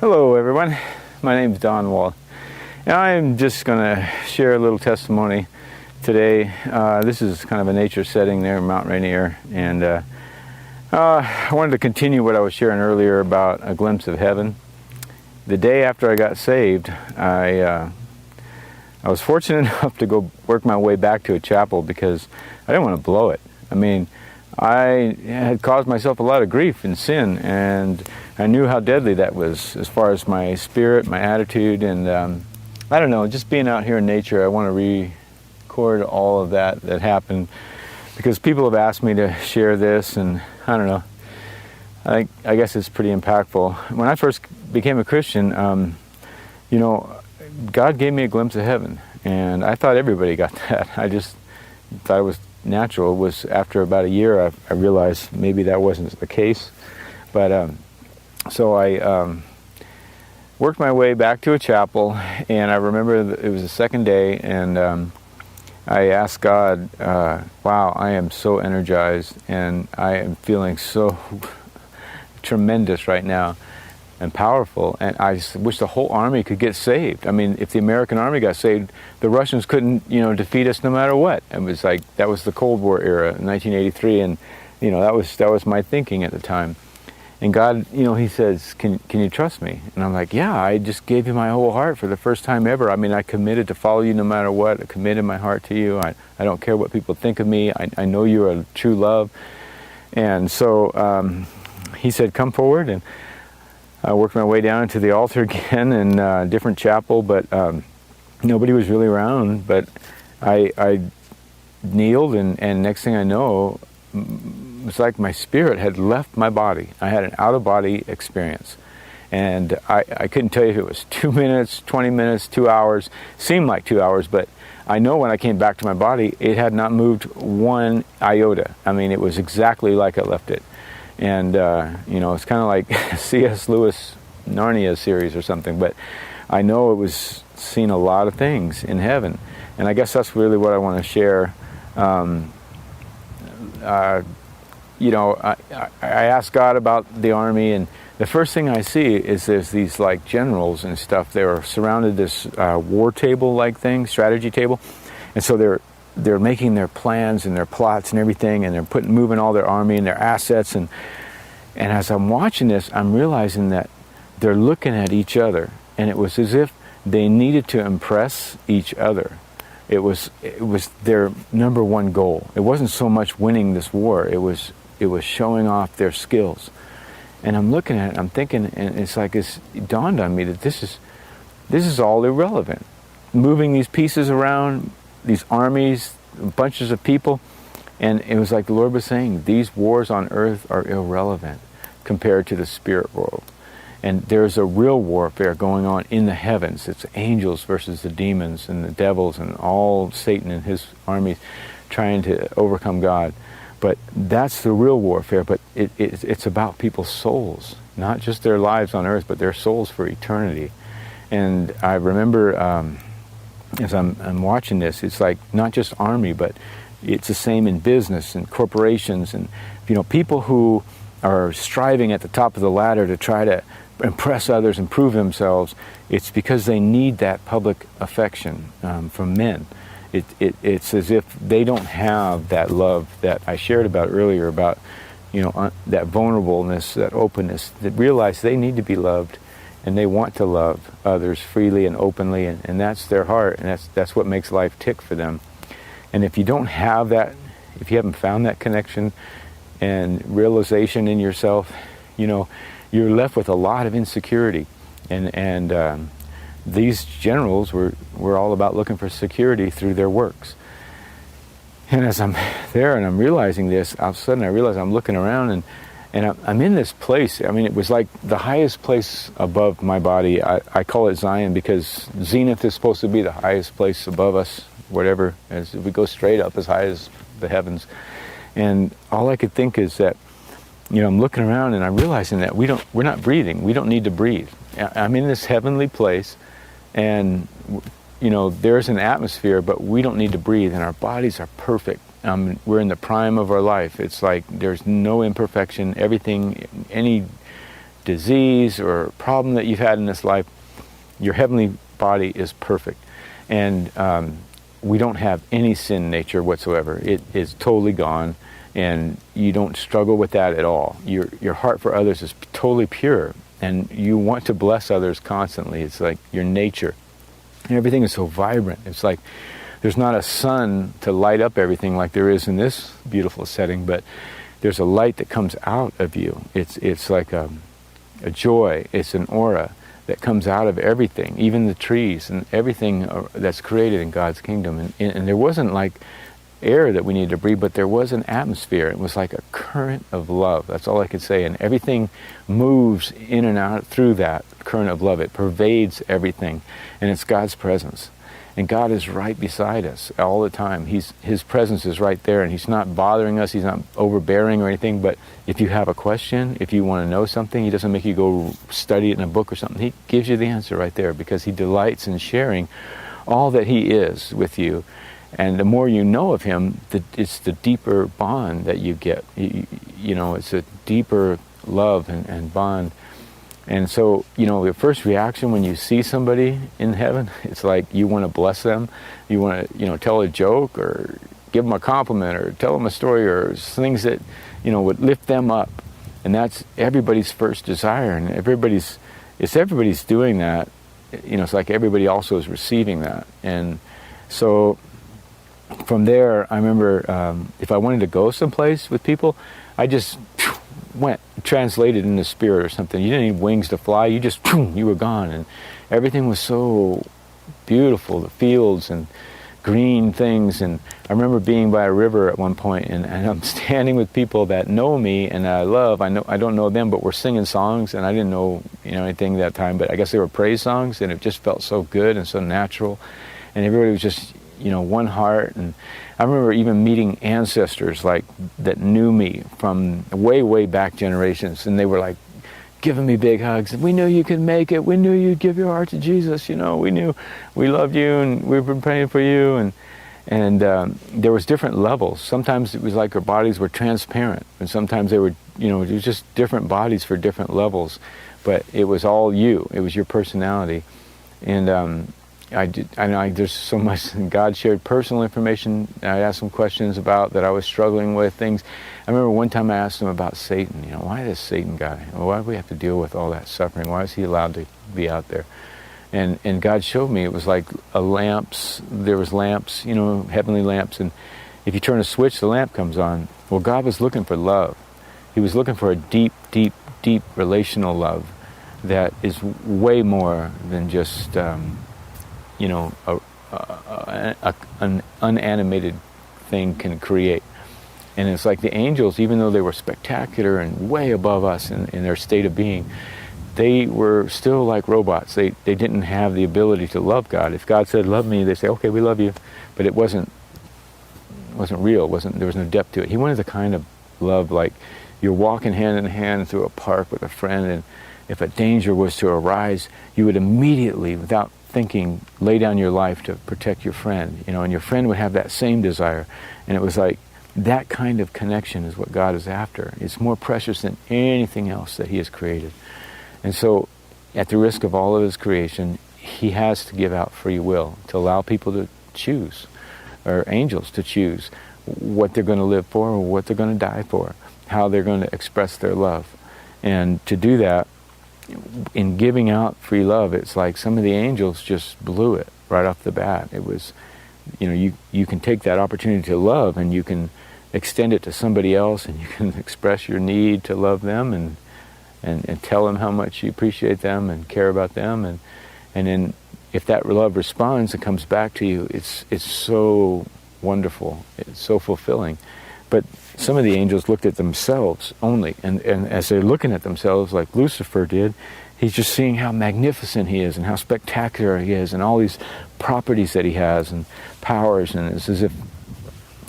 Hello everyone, my name is Don Wall. And I'm just going to share a little testimony today. This is kind of a nature setting there in Mount Rainier, and I wanted to continue what I was sharing earlier about a glimpse of heaven. The day after I got saved, I was fortunate enough to go work my way back to a chapel because I didn't want to blow it. I mean, I had caused myself a lot of grief and sin, and I knew how deadly that was as far as my spirit, my attitude, and I don't know, just being out here in nature, I want to record all of that happened because people have asked me to share this, and I don't know, I guess it's pretty impactful. When I first became a Christian, you know, God gave me a glimpse of heaven, and I thought everybody got that. I just thought it was natural. It was after about a year I realized maybe that wasn't the case. But so I worked my way back to a chapel, and I remember it was the second day, and I asked God, wow, I am so energized, and I am feeling so tremendous right now and powerful, and I just wish the whole army could get saved. I mean, if the American army got saved, the Russians couldn't, you know, defeat us no matter what. It was like, that was the Cold War era, 1983, and you know, that was my thinking at the time. And God, you know, he says, can you trust me? And I'm like, yeah, I just gave you my whole heart for the first time ever. I mean, I committed to follow you no matter what. I committed my heart to you. I don't care what people think of me. I know you're a true love. And so he said, come forward, and I worked my way down to the altar again in a different chapel, but nobody was really around. But I kneeled, and next thing I know, it's like my spirit had left my body. I had an out-of-body experience. And I couldn't tell you if it was 2 minutes, 20 minutes, 2 hours. Seemed like 2 hours, but I know when I came back to my body, it had not moved one iota. I mean, it was exactly like I left it. And, you know, it's kind of like C.S. Lewis Narnia series or something, but I know it was seeing a lot of things in heaven. And I guess that's really what I want to share. You know, I asked God about the army, and the first thing I see is there's these like generals and stuff. They're surrounded this war table like thing, strategy table, and so they're making their plans and their plots and everything, and they're moving all their army and their assets, and as I'm watching this, I'm realizing that they're looking at each other, and it was as if they needed to impress each other. It was their number one goal. It wasn't so much winning this war. It was showing off their skills. And I'm looking at it, I'm thinking, and it's like it dawned on me that this is all irrelevant. Moving these pieces around, these armies, bunches of people, and it was like the Lord was saying, these wars on earth are irrelevant compared to the spirit world. And there's a real warfare going on in the heavens. It's angels versus the demons and the devils and all Satan and his armies trying to overcome God. But that's the real warfare, but it's about people's souls, not just their lives on earth, but their souls for eternity. And I remember as I'm watching this, it's like not just army, but it's the same in business and corporations, and you know, people who are striving at the top of the ladder to try to impress others and prove themselves. It's because they need that public affection from men. It's as if they don't have that love that I shared about earlier, about, you know, that vulnerableness, that openness, that realize they need to be loved, and they want to love others freely and openly, and that's their heart, and that's what makes life tick for them. And if you don't have that, if you haven't found that connection and realization in yourself, you know, you're left with a lot of insecurity. And these generals were all about looking for security through their works. And as I'm there and I'm realizing this, all of a sudden I realize I'm looking around, and I'm in this place. I mean, it was like the highest place above my body. I call it Zion because Zenith is supposed to be the highest place above us, whatever, as we go straight up as high as the heavens. And all I could think is that, you know, I'm looking around and I'm realizing that we're not breathing. We don't need to breathe. I'm in this heavenly place, and you know, there's an atmosphere, but we don't need to breathe, and our bodies are perfect. We're in the prime of our life. It's like there's no imperfection. Everything, any disease or problem that you've had in this life, your heavenly body is perfect. And we don't have any sin nature whatsoever. It is totally gone, and you don't struggle with that at all. Your heart for others is totally pure, and you want to bless others constantly. It's like your nature. And everything is so vibrant. It's like there's not a sun to light up everything like there is in this beautiful setting, but there's a light that comes out of you. It's like a joy. It's an aura that comes out of everything, even the trees and everything that's created in God's kingdom. And there wasn't like air that we needed to breathe, but there was an atmosphere. It was like a current of love. That's all I could say. And everything moves in and out through that current of love. It pervades everything. And it's God's presence. And God is right beside us all the time. His presence is right there, and He's not bothering us. He's not overbearing or anything. But if you have a question, if you want to know something, He doesn't make you go study it in a book or something. He gives you the answer right there, because He delights in sharing all that He is with you. And the more you know of Him, it's the deeper bond that you get. You know, it's a deeper love and bond. And so, you know, the first reaction when you see somebody in heaven, it's like you want to bless them. You want to, you know, tell a joke or give them a compliment or tell them a story or things that, you know, would lift them up. And that's everybody's first desire. And everybody's doing that. You know, it's like everybody also is receiving that. And so from there, I remember if I wanted to go someplace with people, I just went, translated in the spirit or something. You didn't need wings to fly. You just, you were gone. And everything was so beautiful, the fields and green things. And I remember being by a river at one point, and I'm standing with people that know me and that I love. I don't know them, but we're singing songs, and I didn't know, you know, anything that time, but I guess they were praise songs, and it just felt so good and so natural. And everybody was just, you know, one heart. And I remember even meeting ancestors like that knew me from way back generations, and they were like giving me big hugs. We knew you could make it. We knew you'd give your heart to Jesus. You know, we knew we loved you, and we've been praying for you. And there was different levels. Sometimes it was like our bodies were transparent, and sometimes they were, you know, it was just different bodies for different levels. But it was all you. It was your personality. And I know there's so much. God shared personal information. I asked some questions about that I was struggling with things. I remember one time I asked him about Satan. You know, why this Satan guy? Why do we have to deal with all that suffering? Why is he allowed to be out there? And God showed me it was like lamps. There was lamps, you know, heavenly lamps, and if you turn a switch, the lamp comes on. Well, God was looking for love. He was looking for a deep relational love that is way more than just you know, an unanimated thing can create. And it's like the angels, even though they were spectacular and way above us in their state of being, they were still like robots. They didn't have the ability to love God. If God said, love me, they say, okay, we love you. But it wasn't real. There was no depth to it. He wanted the kind of love like you're walking hand in hand through a park with a friend, and if a danger was to arise, you would immediately, without thinking, lay down your life to protect your friend, you know, and your friend would have that same desire. And it was like that kind of connection is what God is after. It's more precious than anything else that He has created. And so, at the risk of all of His creation, He has to give out free will to allow people to choose, or angels to choose what they're going to live for or what they're going to die for, how they're going to express their love. And to do that, in giving out free love, it's like some of the angels just blew it right off the bat. It was, you know, you can take that opportunity to love, and you can extend it to somebody else, and you can express your need to love them and tell them how much you appreciate them and care about them, and then if that love responds and comes back to you, it's so wonderful, it's so fulfilling. But some of the angels looked at themselves only, and as they're looking at themselves, like Lucifer did, he's just seeing how magnificent he is and how spectacular he is and all these properties that he has and powers, and it's as if,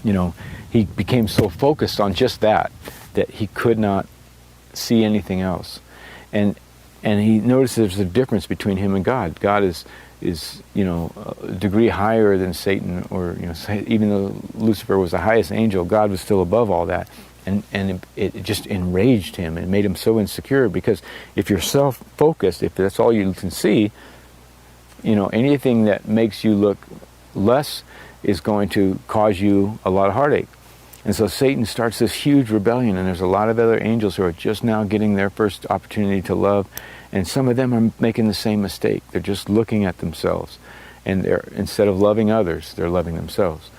you know, he became so focused on just that he could not see anything else. And he noticed there's a difference between him and God. God is you know, a degree higher than Satan, or, you know, even though Lucifer was the highest angel, God was still above all that. and it just enraged him and made him so insecure, because if you're self-focused, if that's all you can see, anything that makes you look less is going to cause you a lot of heartache. And so Satan starts this huge rebellion, and there's a lot of other angels who are just now getting their first opportunity to love, and some of them are making the same mistake. They're just looking at themselves, and instead of loving others, they're loving themselves.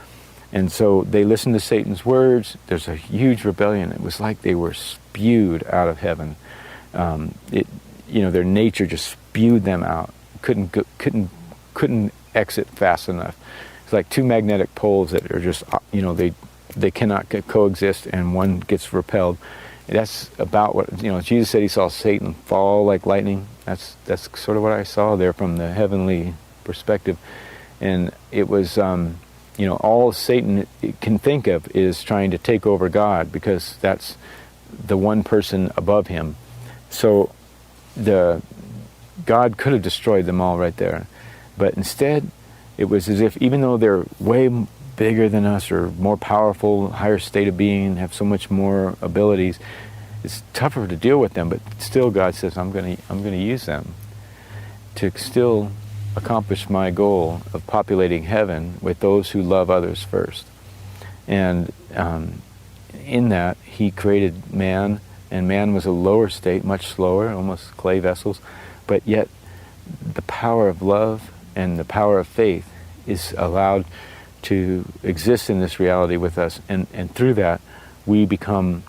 And so they listen to Satan's words. There's a huge rebellion. It was like they were spewed out of heaven. Their nature just spewed them out. Couldn't exit fast enough. It's like two magnetic poles that are just, they cannot coexist, and one gets repelled. That's about what, Jesus said he saw Satan fall like lightning. That's sort of what I saw there from the heavenly perspective. And it was, all Satan can think of is trying to take over God, because that's the one person above him. So God could have destroyed them all right there. But instead, it was as if, even though they're way bigger than us, or more powerful, higher state of being, have so much more abilities, it's tougher to deal with them. But still, God says, I'm going to use them to still accomplish my goal of populating heaven with those who love others first. And in that, he created man, and man was a lower state, much slower, almost clay vessels, but yet the power of love and the power of faith is allowed to exist in this reality with us, and through that we become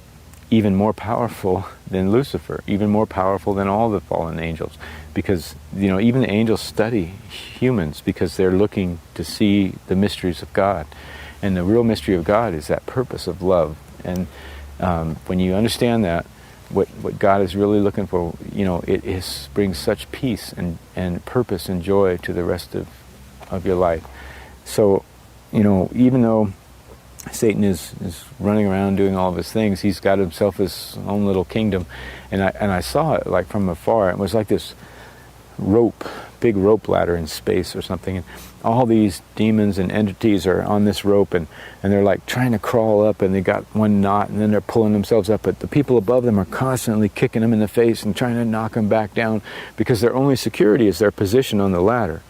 even more powerful than Lucifer, even more powerful than all the fallen angels, because even the angels study humans because they're looking to see the mysteries of God, and the real mystery of God is that purpose of love. And when you understand that, what God is really looking for, it brings such peace and purpose and joy to the rest of your life. So even though Satan is running around doing all of his things, he's got himself his own little kingdom. And I saw it like from afar. It was like this big rope ladder in space or something. And all these demons and entities are on this rope, and they're like trying to crawl up, and they got one knot, and then they're pulling themselves up. But the people above them are constantly kicking them in the face and trying to knock them back down, because their only security is their position on the ladder.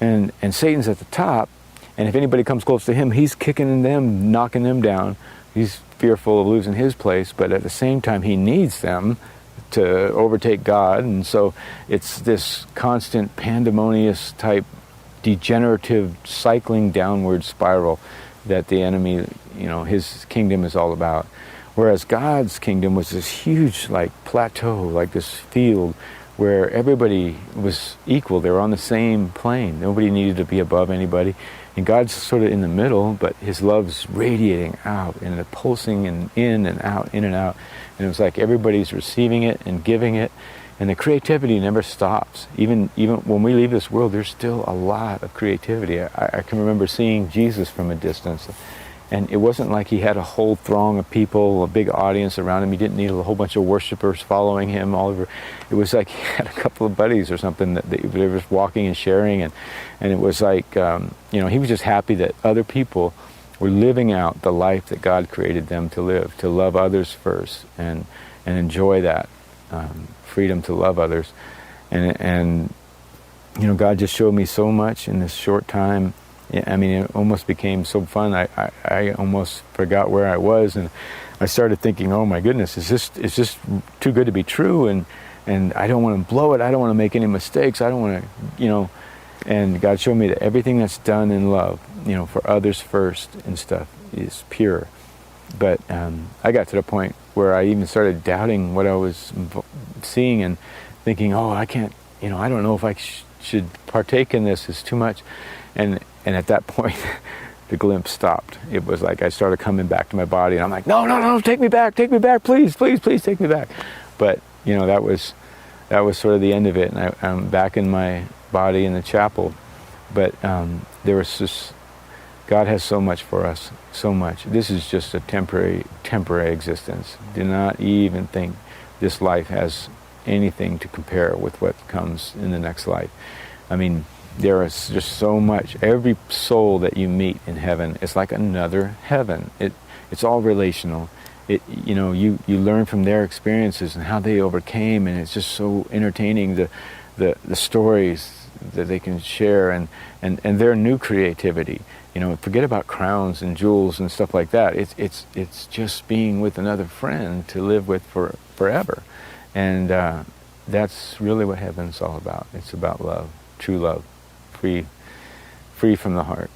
And Satan's at the top, and if anybody comes close to him, he's kicking them, knocking them down. He's fearful of losing his place, but at the same time, he needs them to overtake God. And so it's this constant pandemonious type degenerative cycling downward spiral that the enemy, his kingdom is all about. Whereas God's kingdom was this huge plateau, like this field where everybody was equal. They were on the same plane. Nobody needed to be above anybody. And God's sort of in the middle, but his love's radiating out and pulsing and in and out. And it was like everybody's receiving it and giving it. And the creativity never stops. Even when we leave this world, there's still a lot of creativity. I can remember seeing Jesus from a distance. And it wasn't like he had a whole throng of people, a big audience around him. He didn't need a whole bunch of worshipers following him all over. It was like he had a couple of buddies or something that they were just walking and sharing. And it was like, he was just happy that other people were living out the life that God created them to live, to love others first and enjoy that freedom to love others. And God just showed me so much in this short time. I mean, it almost became so fun. I almost forgot where I was, and I started thinking, oh my goodness, it's just too good to be true, and I don't want to blow it. I don't want to make any mistakes. I don't want to, and God showed me that everything that's done in love, for others first and stuff, is pure. But I got to the point where I even started doubting what I was seeing and thinking, oh, I can't, I don't know if I should partake in this. It's too much. And at that point, the glimpse stopped. It was like I started coming back to my body, and I'm like, no, take me back, please take me back. But that was sort of the end of it, and I'm back in my body in the chapel. But there was this. God has so much for us, so much. This is just a temporary existence. Do not even think this life has anything to compare with what comes in the next life. I mean, there is just so much. Every soul that you meet in heaven is like another heaven. It's all relational. you learn from their experiences and how they overcame, and it's just so entertaining, the stories that they can share, and their new creativity. Forget about crowns and jewels and stuff like that. It's just being with another friend to live with forever, and that's really what heaven's all about. It's about love, true love, free from the heart.